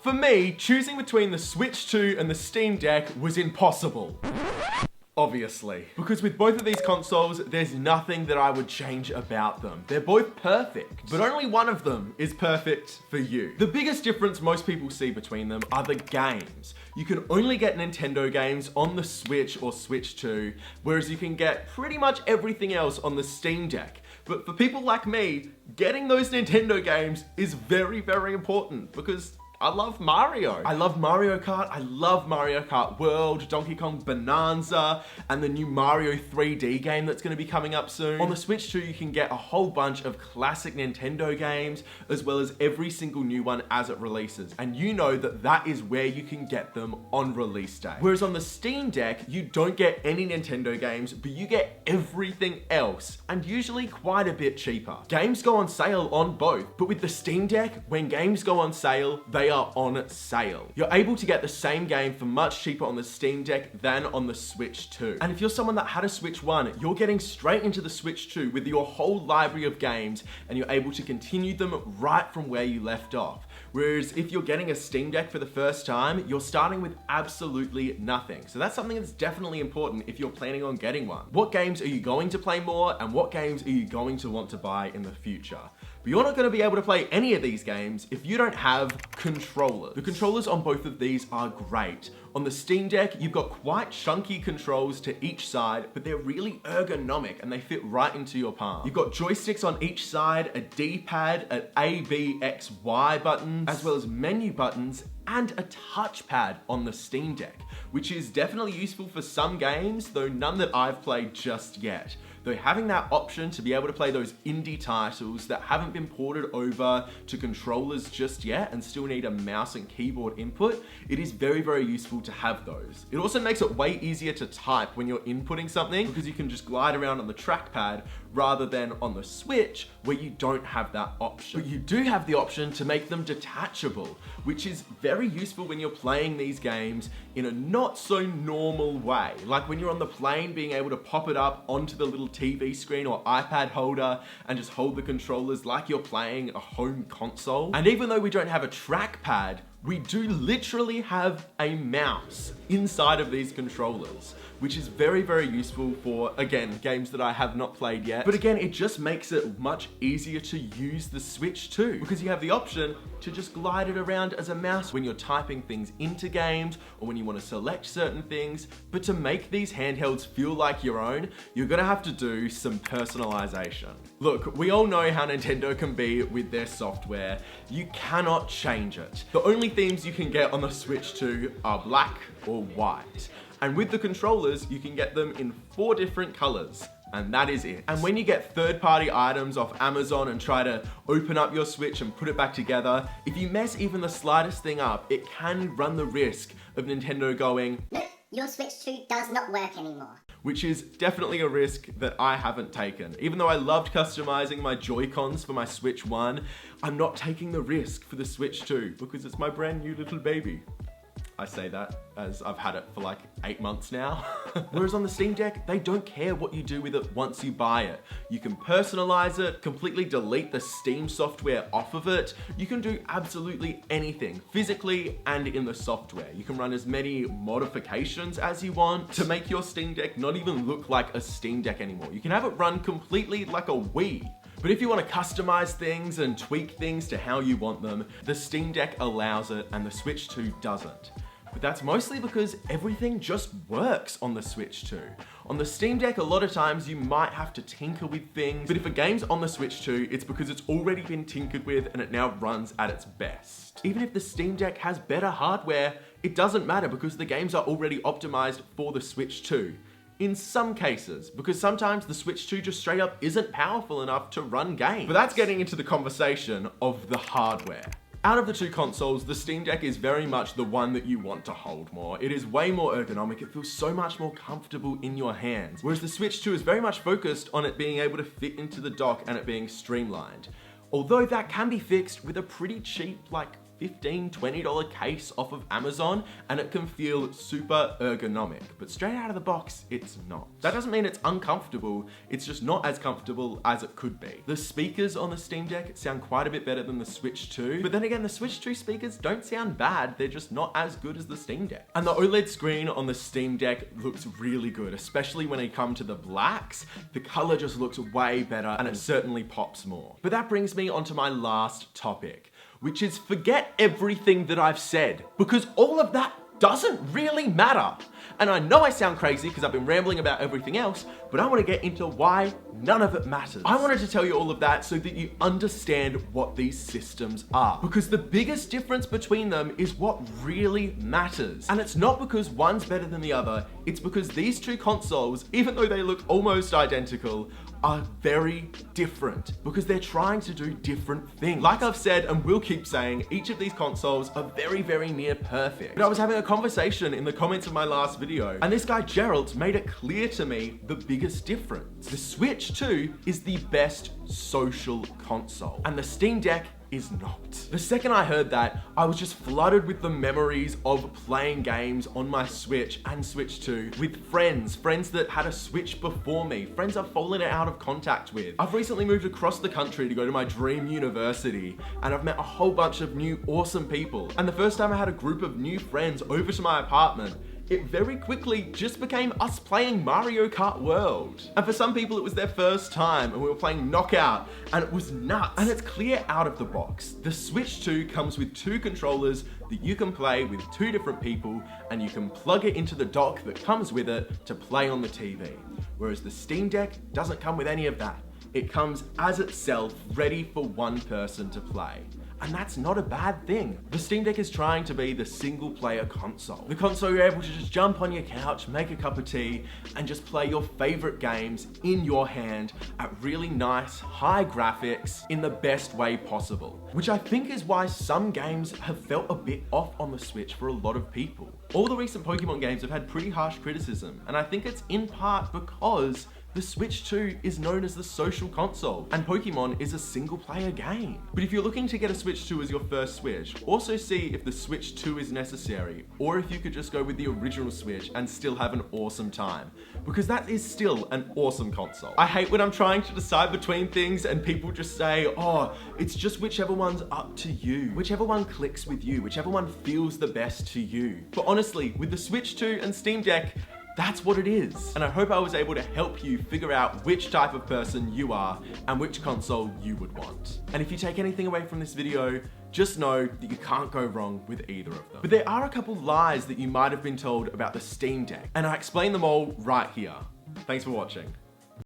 For me, choosing between the Switch 2 and the Steam Deck was impossible. Obviously. Because with both of these consoles, there's nothing that I would change about them. They're both perfect, but only one of them is perfect for you. The biggest difference most people see between them are the games. You can only get Nintendo games on the Switch or Switch 2, whereas you can get pretty much everything else on the Steam Deck. But for people like me, getting those Nintendo games is very, very important because I love Mario. I love Mario Kart, I love Mario Kart World, Donkey Kong Bonanza, and the new Mario 3D game that's gonna be coming up soon. On the Switch 2, you can get a whole bunch of classic Nintendo games, as well as every single new one as it releases. And you know that that is where you can get them on release day. Whereas on the Steam Deck, you don't get any Nintendo games, but you get everything else, and usually quite a bit cheaper. Games go on sale on both, but with the Steam Deck, when games go on sale, they are on sale. You're able to get the same game for much cheaper on the Steam Deck than on the Switch 2. And if you're someone that had a Switch 1, you're getting straight into the Switch 2 with your whole library of games, and you're able to continue them right from where you left off. Whereas if you're getting a Steam Deck for the first time, you're starting with absolutely nothing. So that's something that's definitely important if you're planning on getting one. What games are you going to play more, and what games are you going to want to buy in the future? But you're not going to be able to play any of these games if you don't have controllers. The controllers on both of these are great. On the Steam Deck, you've got quite chunky controls to each side, but they're really ergonomic and they fit right into your palm. You've got joysticks on each side, a D-pad, an A, B, X, Y buttons, as well as menu buttons, and a touchpad on the Steam Deck, which is definitely useful for some games, though none that I've played just yet. Though having that option to be able to play those indie titles that haven't been ported over to controllers just yet and still need a mouse and keyboard input, it is very, very useful to have those. It also makes it way easier to type when you're inputting something because you can just glide around on the trackpad rather than on the Switch where you don't have that option. But you do have the option to make them detachable, which is very useful when you're playing these games in a not so normal way. Like when you're on the plane, being able to pop it up onto the little TV screen or iPad holder and just hold the controllers like you're playing a home console. And even though we don't have a trackpad, we do literally have a mouse inside of these controllers, which is very, very useful for, again, games that I have not played yet. But again, it just makes it much easier to use the Switch 2 because you have the option to just glide it around as a mouse when you're typing things into games or when you want to select certain things. But to make these handhelds feel like your own, you're gonna have to do some personalization. Look, we all know how Nintendo can be with their software. You cannot change it. The only themes you can get on the Switch 2 are black or white. And with the controllers, you can get them in 4 different colors. And that is it. And when you get third-party items off Amazon and try to open up your Switch and put it back together, if you mess even the slightest thing up, it can run the risk of Nintendo going, "Nope, your Switch 2 does not work anymore." Which is definitely a risk that I haven't taken. Even though I loved customizing my Joy-Cons for my Switch 1, I'm not taking the risk for the Switch 2 because it's my brand new little baby. I say that as I've had it for like 8 months now. Whereas on the Steam Deck, they don't care what you do with it once you buy it. You can personalize it, completely delete the Steam software off of it. You can do absolutely anything, physically and in the software. You can run as many modifications as you want to make your Steam Deck not even look like a Steam Deck anymore. You can have it run completely like a Wii. But if you want to customize things and tweak things to how you want them, the Steam Deck allows it and the Switch 2 doesn't. But that's mostly because everything just works on the Switch 2. On the Steam Deck, a lot of times you might have to tinker with things, but if a game's on the Switch 2, it's because it's already been tinkered with and it now runs at its best. Even if the Steam Deck has better hardware, it doesn't matter because the games are already optimized for the Switch 2. In some cases, because sometimes the Switch 2 just straight up isn't powerful enough to run games. But that's getting into the conversation of the hardware. Out of the 2 consoles, the Steam Deck is very much the one that you want to hold more. It is way more ergonomic, it feels so much more comfortable in your hands. Whereas the Switch 2 is very much focused on it being able to fit into the dock and it being streamlined. Although that can be fixed with a pretty cheap, like $15, $20 case off of Amazon, and it can feel super ergonomic, but straight out of the box, it's not. That doesn't mean it's uncomfortable, it's just not as comfortable as it could be. The speakers on the Steam Deck sound quite a bit better than the Switch 2, but then again, the Switch 2 speakers don't sound bad, they're just not as good as the Steam Deck. And the OLED screen on the Steam Deck looks really good, especially when it comes to the blacks. The color just looks way better, and it certainly pops more. But that brings me onto my last topic, which is forget everything that I've said, because all of that doesn't really matter. And I know I sound crazy because I've been rambling about everything else, but I want to get into why none of it matters. I wanted to tell you all of that so that you understand what these systems are, because the biggest difference between them is what really matters. And it's not because one's better than the other, it's because these two consoles, even though they look almost identical, are very different because they're trying to do different things. Like I've said and will keep saying, each of these consoles are very, very near perfect. But I was having a conversation in the comments of my last video, and this guy Gerald made it clear to me the biggest difference. The Switch 2 is the best social console, and the Steam Deck is not. The second I heard that, I was just flooded with the memories of playing games on my Switch and Switch 2 with friends that had a Switch before me, friends I've fallen out of contact with. I've recently moved across the country to go to my dream university, and I've met a whole bunch of new awesome people. And the first time I had a group of new friends over to my apartment, it very quickly just became us playing Mario Kart World. And for some people, it was their first time, and we were playing Knockout, and it was nuts. And it's clear out of the box. The Switch 2 comes with 2 controllers that you can play with 2 different people, and you can plug it into the dock that comes with it to play on the TV. Whereas the Steam Deck doesn't come with any of that. It comes as itself, ready for one person to play. And that's not a bad thing. The Steam Deck is trying to be the single player console. The console you're able to just jump on your couch, make a cup of tea, and just play your favorite games in your hand at really nice, high graphics in the best way possible. Which I think is why some games have felt a bit off on the Switch for a lot of people. All the recent Pokemon games have had pretty harsh criticism, and I think it's in part because the Switch 2 is known as the social console, and Pokemon is a single player game. But if you're looking to get a Switch 2 as your first Switch, also see if the Switch 2 is necessary, or if you could just go with the original Switch and still have an awesome time, because that is still an awesome console. I hate when I'm trying to decide between things and people just say, oh, it's just whichever one's up to you, whichever one clicks with you, whichever one feels the best to you. But honestly, with the Switch 2 and Steam Deck, that's what it is. And I hope I was able to help you figure out which type of person you are and which console you would want. And if you take anything away from this video, just know that you can't go wrong with either of them. But there are a couple lies that you might have been told about the Steam Deck, and I explain them all right here. Thanks for watching.